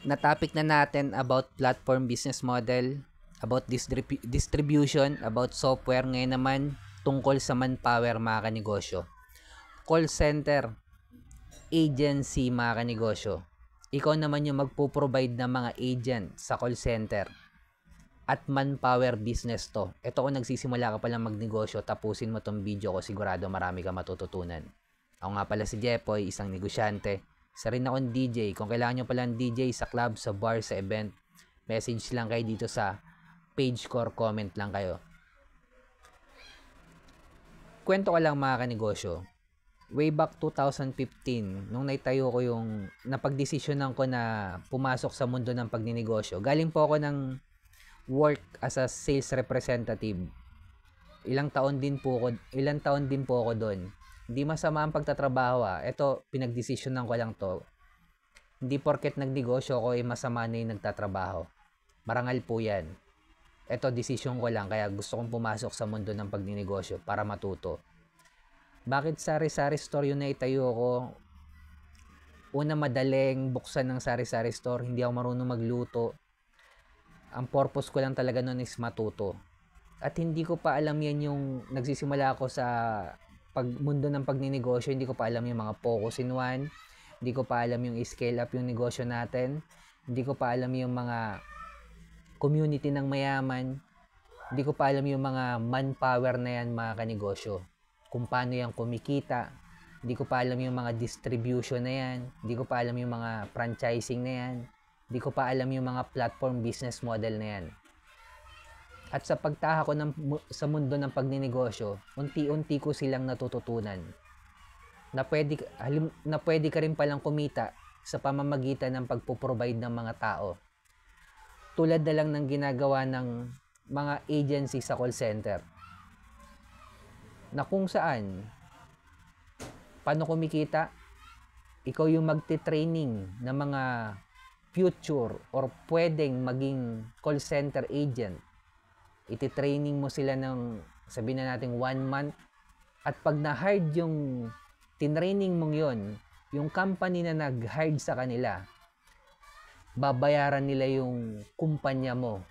na topic na natin about platform business model, about distribution, about software. Ngayon naman, tungkol sa manpower mga kanegosyo. Call center, agency mga kanegosyo. Ikaw naman yung magpo-provide ng mga agent sa call center. At manpower business to. Ito kung nagsisimula ka palang magnegosyo, tapusin mo tong video ko, sigurado marami ka matututunan. Ako nga pala si Jepoy, isang negosyante. Isa rin akong DJ. Kung kailangan nyo palang DJ sa club, sa bar, sa event, message lang kayo dito sa page ko or comment lang kayo. Kwento ko lang mga kanegosyo. Way back 2015, nung naitayo ko yung napagdesisyonan ko na pumasok sa mundo ng pagninegosyo, galing po ako ng work as a sales representative. Ilang taon din po ako doon. Hindi masama ang pagtatrabaho Ito, pinagdesisyonan ko lang to. Hindi porket nagnegosyo ko ay masama na yung nagtatrabaho. Marangal po yan. Ito, desisyon ko lang, kaya gusto kong pumasok sa mundo ng pagninegosyo para matuto. Bakit sari-sari store yun na itayo ko? Una, madaling buksan ng sari-sari store. Hindi ako marunong magluto. Ang purpose ko lang talaga nun is matuto. At hindi ko pa alam yan yung nagsisimula ako sa mundo ng pagninegosyo. Hindi ko pa alam yung mga focus in one. Hindi ko pa alam yung scale up yung negosyo natin. Hindi ko pa alam yung mga community ng mayaman. Hindi ko pa alam yung mga manpower na yan mga kanegosyo. Kung paano yan kumikita. Hindi ko pa alam yung mga distribution na yan. Hindi ko pa alam yung mga franchising na yan. Hindi ko pa alam yung mga platform business model na yan. At sa pagtaha ko sa mundo ng pagninegosyo, unti-unti ko silang natututunan na pwede ka rin palang kumita sa pamamagitan ng pagpo-provide ng mga tao. Tulad na lang ng ginagawa ng mga agency sa call center. Na kung saan, paano kumikita? Ikaw yung magte-training ng mga future or pwedeng maging call center agent. Iti-training mo sila ng, sabihin na natin 1 month. At pag na-hired yung tinraining mong yon, yung company na nag-hired sa kanila, babayaran nila yung kumpanya mo.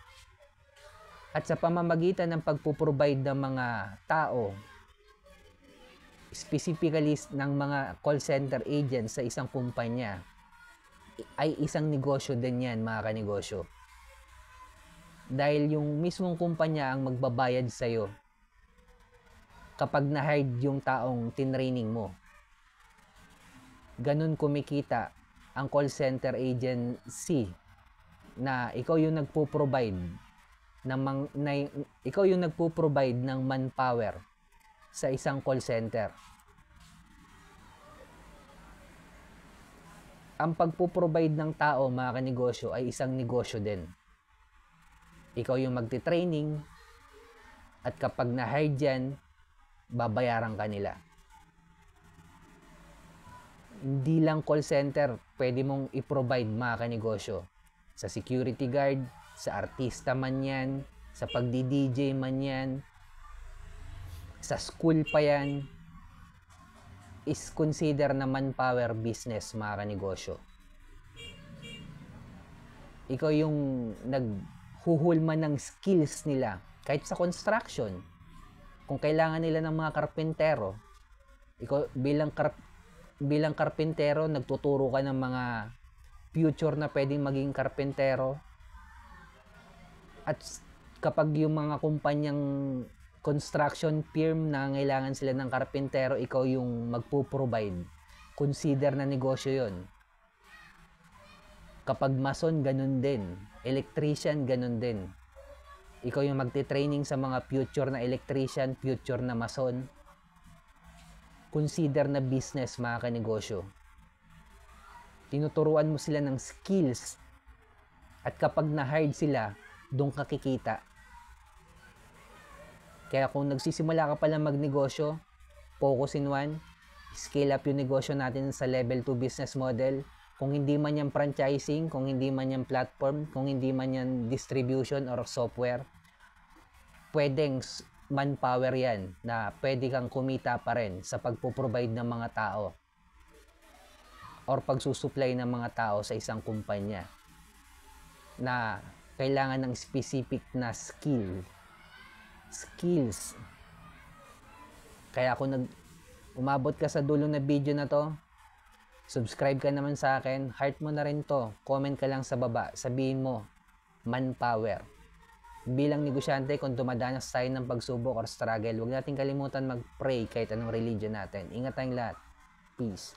At sa pamamagitan ng pagpo-provide ng mga tao, specifically ng mga call center agents sa isang kumpanya, ay isang negosyo din yan mga kanegosyo. Dahil yung mismong kumpanya ang magbabayad sa'yo kapag na-hired yung taong tinraining mo. Ganun kumikita ang call center agency na ikaw yung nagpo-provide ng manpower sa isang call center. Ang pagpo-provide ng tao mga kanegosyo ay isang negosyo din. Ikaw yung magti-training at kapag na-hire dyan, babayaran ka nila. Hindi lang call center, pwede mong i-provide mga kanegosyo. Sa security guard, sa artista man yan, sa pagdi-DJ man yan, sa school pa yan, is consider na manpower business mga kanegosyo. Ikaw yung naghuhulma ng skills nila. Kahit sa construction, kung kailangan nila ng mga karpentero, ikaw bilang karpentero, nagtuturo ka ng mga future na pwedeng maging karpentero. At kapag yung mga kumpanyang construction firm na kailangan sila ng karpentero, ikaw yung magpo-provide. Consider na negosyo yon. Kapag mason, ganun din. Electrician, ganun din. Ikaw yung magte-training sa mga future na electrician, future na mason. Consider na business mga kanegosyo. Tinuturuan mo sila ng skills. At kapag na-hired sila, doon ka kikita. Kaya kung nagsisimula ka pala magnegosyo, focus in one, scale up yung negosyo natin sa level 2 business model. Kung hindi man yan franchising, kung hindi man yan platform, kung hindi man yan distribution or software, pwedeng manpower yan na pwede kang kumita pa rin sa pagpo-provide ng mga tao or pagsusupply ng mga tao sa isang kumpanya. na kailangan ng specific na skills. Kaya kung umabot ka sa dulo na video na to, subscribe ka naman sa akin, heart mo na rin to, comment ka lang sa baba, sabihin mo, manpower. Bilang negosyante, kung dumadanas tayo ng pagsubok or struggle, huwag natin kalimutan mag-pray kahit anong religion natin. Ingat tayong lahat. Peace.